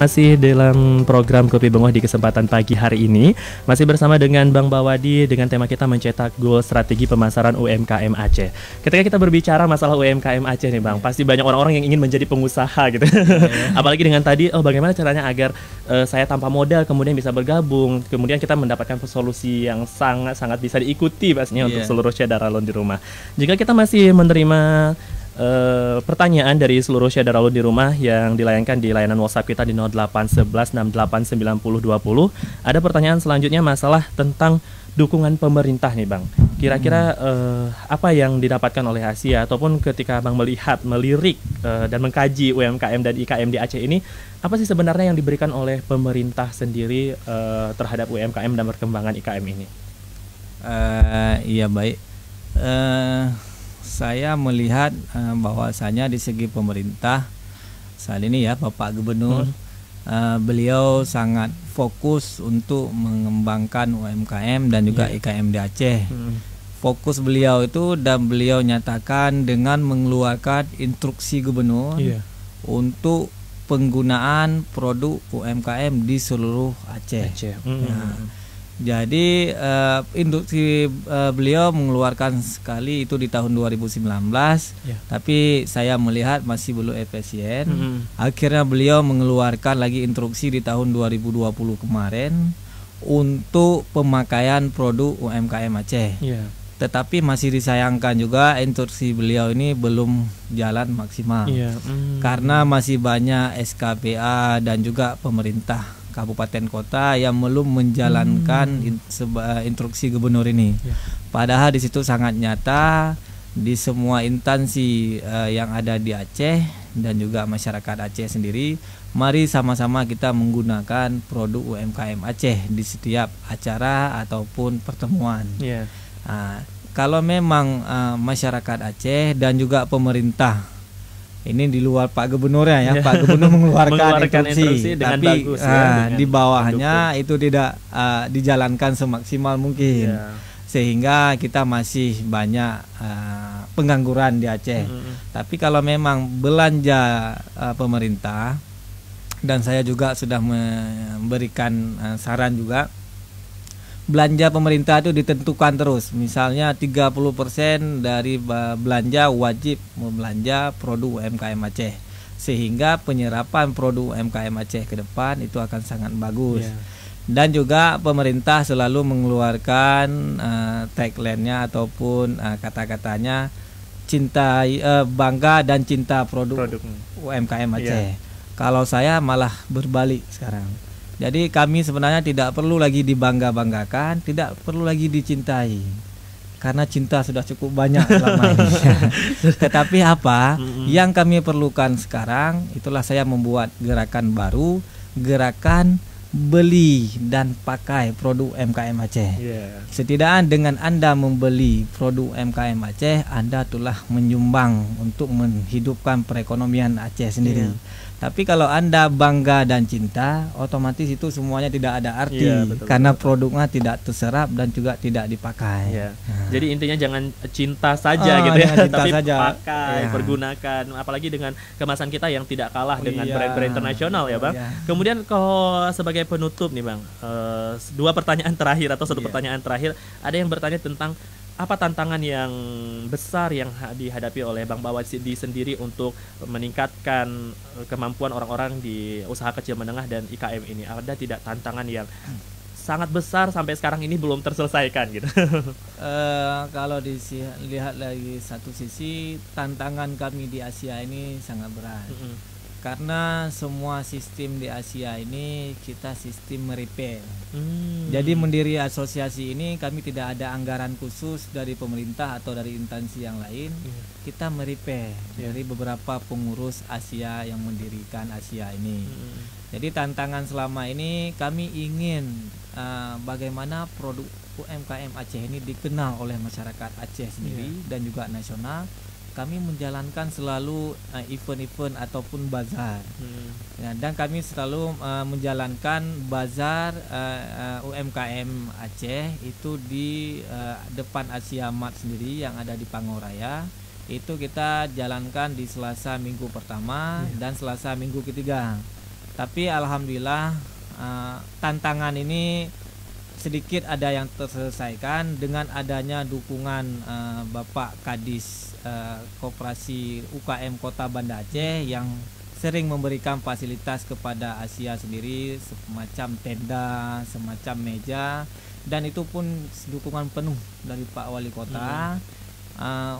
Masih dalam program Kopi Bengoh di kesempatan pagi hari ini, masih bersama dengan Bang Bawadi dengan tema kita mencetak goal strategi pemasaran UMKM Aceh. Ketika kita berbicara masalah UMKM Aceh nih Bang, pasti banyak orang-orang yang ingin menjadi pengusaha gitu. Apalagi dengan tadi, bagaimana caranya agar saya tanpa modal kemudian bisa bergabung, kemudian kita mendapatkan solusi yang sangat-sangat bisa diikuti pastinya untuk seluruh Syadaralun di rumah. Jika kita masih menerima pertanyaan dari seluruh Syadaralun di rumah yang dilayangkan di layanan WhatsApp kita di 0811689020. Ada pertanyaan selanjutnya masalah tentang dukungan pemerintah nih Bang. Kira-kira apa yang didapatkan oleh Asia ataupun ketika Bang melirik dan mengkaji UMKM dan IKM di Aceh ini, apa sih sebenarnya yang diberikan oleh pemerintah sendiri terhadap UMKM dan perkembangan IKM ini? Iya baik. Saya melihat bahwasanya di segi pemerintah saat ini ya Bapak Gubernur beliau sangat fokus untuk mengembangkan UMKM dan juga IKM di Aceh. Fokus beliau itu dan beliau nyatakan dengan mengeluarkan instruksi gubernur untuk penggunaan produk UMKM di seluruh Aceh. Jadi instruksi beliau mengeluarkan sekali itu di tahun 2019, tapi saya melihat masih belum efisien. Akhirnya beliau mengeluarkan lagi instruksi di tahun 2020 kemarin untuk pemakaian produk UMKM Aceh. Tetapi masih disayangkan juga instruksi beliau ini belum jalan maksimal karena masih banyak SKPA dan juga pemerintah kabupaten kota yang belum menjalankan instruksi gubernur ini. Padahal di situ sangat nyata di semua instansi yang ada di Aceh dan juga masyarakat Aceh sendiri, mari sama-sama kita menggunakan produk UMKM Aceh di setiap acara ataupun pertemuan. Kalau memang masyarakat Aceh dan juga pemerintah, ini di luar Pak Gubernur ya, Pak Gubernur mengeluarkan instruksi tapi bagus, di bawahnya itu tidak dijalankan semaksimal mungkin, sehingga kita masih banyak pengangguran di Aceh. Tapi kalau memang belanja pemerintah, dan saya juga sudah memberikan saran juga, belanja pemerintah itu ditentukan terus. Misalnya 30% dari belanja wajib membelanja produk UMKM Aceh, sehingga penyerapan produk UMKM Aceh ke depan itu akan sangat bagus. Dan juga pemerintah selalu mengeluarkan tagline-nya ataupun kata-katanya cintai, bangga dan cinta produk UMKM Aceh. Kalau saya malah berbalik sekarang. Jadi kami sebenarnya tidak perlu lagi dibangga-banggakan, tidak perlu lagi dicintai, karena cinta sudah cukup banyak selama ini. Tetapi apa yang kami perlukan sekarang, itulah saya membuat gerakan baru, gerakan beli dan pakai produk UMKM Aceh. Setidaknya dengan Anda membeli produk UMKM Aceh, Anda telah menyumbang untuk menghidupkan perekonomian Aceh sendiri. Tapi kalau Anda bangga dan cinta, otomatis itu semuanya tidak ada arti, karena produknya tidak terserap dan juga tidak dipakai. Jadi intinya jangan cinta saja gitu ya, tapi pakai, pergunakan, apalagi dengan kemasan kita yang tidak kalah dengan brand-brand internasional ya Bang. Kemudian kalau sebagai penutup nih Bang, dua pertanyaan terakhir atau satu pertanyaan terakhir, ada yang bertanya tentang apa tantangan yang besar yang dihadapi oleh Bang Bawadi sendiri untuk meningkatkan kemampuan orang-orang di usaha kecil menengah dan IKM ini? Ada tidak tantangan yang sangat besar sampai sekarang ini belum terselesaikan gitu? Kalau dilihat lagi satu sisi, tantangan kami di Asia ini sangat berat. Karena semua sistem di Asia ini kita sistem repair. Jadi mendiri asosiasi ini kami tidak ada anggaran khusus dari pemerintah atau dari instansi yang lain. Kita merepair dari beberapa pengurus Asia yang mendirikan Asia ini. Jadi tantangan selama ini kami ingin bagaimana produk UMKM Aceh ini dikenal oleh masyarakat Aceh sendiri dan juga nasional. Kami menjalankan selalu event-event ataupun bazar, dan kami selalu menjalankan bazar UMKM Aceh itu di depan Asia Mart sendiri yang ada di Pangoraya. Itu kita jalankan di Selasa minggu pertama dan Selasa minggu ketiga. Tapi alhamdulillah tantangan ini sedikit ada yang terselesaikan dengan adanya dukungan Bapak Kadis Koperasi UKM Kota Banda Aceh yang sering memberikan fasilitas kepada Asia sendiri, semacam tenda, semacam meja, dan itu pun dukungan penuh dari Pak Wali Kota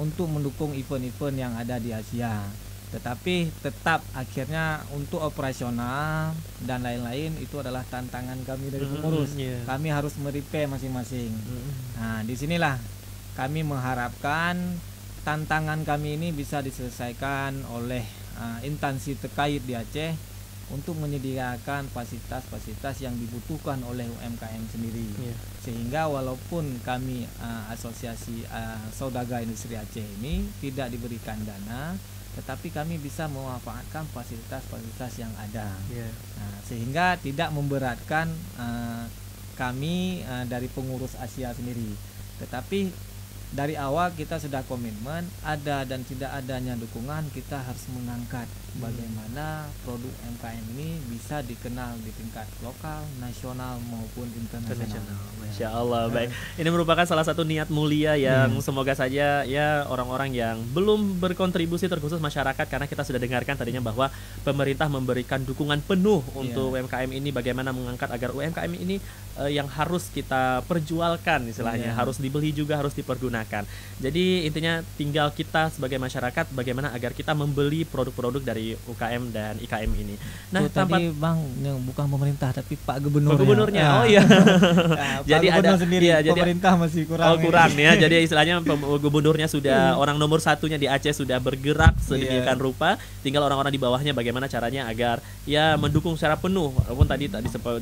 untuk mendukung event-event yang ada di Asia. Tetapi tetap akhirnya untuk operasional dan lain-lain itu adalah tantangan kami dari pengurus. Kami harus merepair masing-masing. Nah, disinilah kami mengharapkan tantangan kami ini bisa diselesaikan oleh instansi terkait di Aceh untuk menyediakan fasilitas-fasilitas yang dibutuhkan oleh UMKM sendiri. Sehingga walaupun kami asosiasi Saudagar Industri Aceh ini tidak diberikan dana, tetapi kami bisa memanfaatkan fasilitas-fasilitas yang ada. Nah, sehingga tidak memberatkan kami dari pengurus Asia sendiri. Tetapi dari awal kita sudah komitmen, ada dan tidak adanya dukungan, kita harus mengangkat bagaimana produk UMKM ini bisa dikenal di tingkat lokal, nasional maupun internasional. Masya Allah, baik. Ini merupakan salah satu niat mulia yang semoga saja ya orang-orang yang belum berkontribusi, terkhusus masyarakat, karena kita sudah dengarkan tadinya bahwa pemerintah memberikan dukungan penuh untuk UMKM ini, bagaimana mengangkat agar UMKM ini yang harus kita perjualkan istilahnya, harus dibeli juga, harus dipergunakan. Jadi intinya tinggal kita sebagai masyarakat bagaimana agar kita membeli produk-produk dari UKM dan IKM ini. Nah, tadi Bang, bukan pemerintah tapi Pak Gubernurnya. Pak Gubernurnya. Oh iya. Jadi Pak ada sendiri, jadi pemerintah masih kurang. Oh, kurang ya. Jadi istilahnya gubernurnya sudah orang nomor satunya di Aceh, sudah bergerak sedemikian rupa. Tinggal orang-orang di bawahnya bagaimana caranya agar ya mendukung secara penuh. Walaupun tadi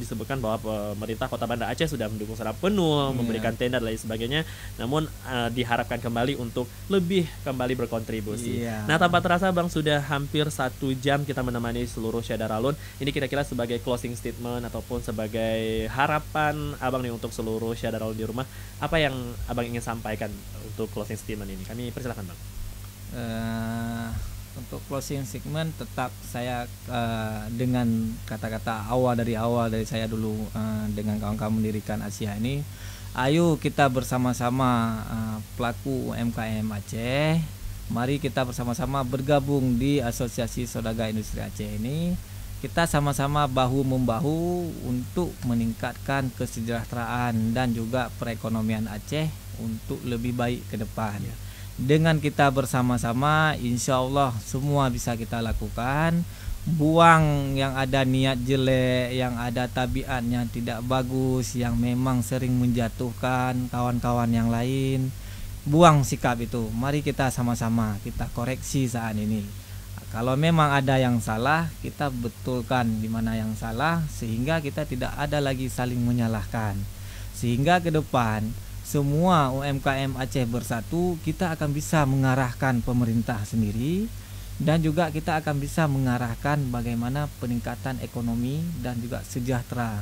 disebutkan bahwa pemerintah Kota Banda Aceh sudah mendukung secara penuh, memberikan tenda dan lain sebagainya. Namun diharapkan kembali untuk lebih kembali berkontribusi. Nah, tanpa terasa Bang, sudah hampir 1 jam kita menemani seluruh Syadaralun. Ini kira-kira sebagai closing statement ataupun sebagai harapan Abang nih untuk seluruh Syadaralun di rumah, apa yang Abang ingin sampaikan untuk closing statement ini? Kami persilakan Bang. Untuk closing statement tetap saya dengan kata-kata dari awal dari saya dulu, dengan kawan-kawan mendirikan Asia ini, ayo kita bersama-sama pelaku UMKM Aceh, mari kita bersama-sama bergabung di Asosiasi Saudagar Industri Aceh ini. Kita sama-sama bahu-membahu untuk meningkatkan kesejahteraan dan juga perekonomian Aceh untuk lebih baik ke depan. Dengan kita bersama-sama, insya Allah semua bisa kita lakukan. Buang yang ada niat jelek, yang ada tabiatnya tidak bagus, yang memang sering menjatuhkan kawan-kawan yang lain. Buang sikap itu. Mari kita sama-sama kita koreksi saat ini. Kalau memang ada yang salah, kita betulkan di mana yang salah, sehingga kita tidak ada lagi saling menyalahkan. Sehingga ke depan semua UMKM Aceh bersatu, kita akan bisa mengarahkan pemerintah sendiri, dan juga kita akan bisa mengarahkan bagaimana peningkatan ekonomi dan juga sejahtera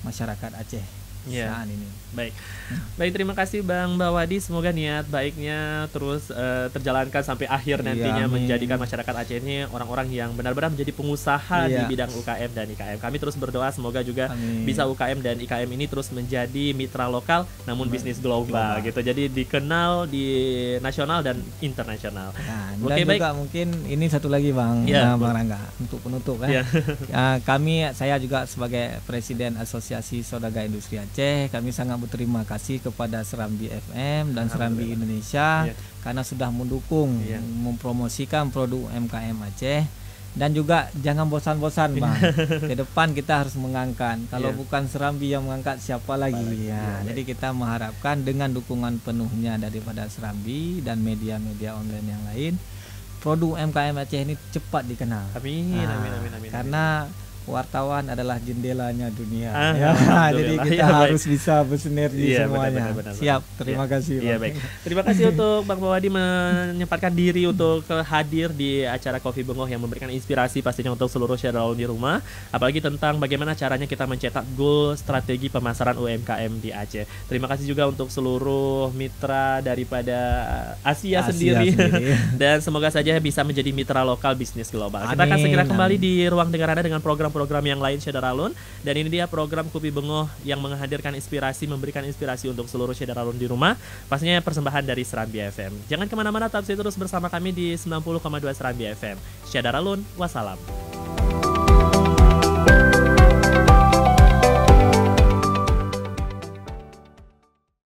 masyarakat Aceh saat ini. Baik, terima kasih Bang Bawadi. Semoga niat baiknya terus terjalankan sampai akhir nantinya, menjadikan masyarakat Aceh ini orang-orang yang benar-benar menjadi pengusaha di bidang UKM dan IKM. Kami terus berdoa semoga juga bisa UKM dan IKM ini terus menjadi mitra lokal namun bisnis global gitu. Jadi dikenal di nasional dan internasional. Dan juga mungkin ini satu lagi Bang, Bang Rangga, untuk penutup kan. Saya juga sebagai Presiden Asosiasi Saudagar Industri Aceh, kami sangat berterima kasih kepada Serambi FM dan Serambi Indonesia karena sudah mendukung mempromosikan produk UMKM Aceh. Dan juga jangan bosan-bosan Bang. Ke depan kita harus mengangkat. Kalau bukan Serambi yang mengangkat, siapa lagi? Jadi kita mengharapkan dengan dukungan penuhnya daripada Serambi dan media-media online yang lain, produk UMKM Aceh ini cepat dikenal. Amin. Karena wartawan adalah jendelanya dunia. Jadi kita harus bisa bersinergi semuanya. Benar. Siap. Terima kasih. Baik. Terima kasih untuk Bang Bawadi menyempatkan diri untuk hadir di acara Kopi Bengoh yang memberikan inspirasi pastinya untuk seluruh Syadaralun di rumah. Apalagi tentang bagaimana caranya kita mencetak goal strategi pemasaran UMKM di Aceh. Terima kasih juga untuk seluruh mitra daripada Asia sendiri. Dan semoga saja bisa menjadi mitra lokal bisnis global. Kita akan segera kembali di ruang dengar Anda dengan program program-program yang lain Syedaralun. Dan ini dia program Kupi Bengoh yang menghadirkan inspirasi, memberikan inspirasi untuk seluruh Syedaralun di rumah. Pastinya persembahan dari Serambi FM. Jangan kemana-mana, tetap stay terus bersama kami di 90,2 Serambi FM. Syedaralun, wassalam.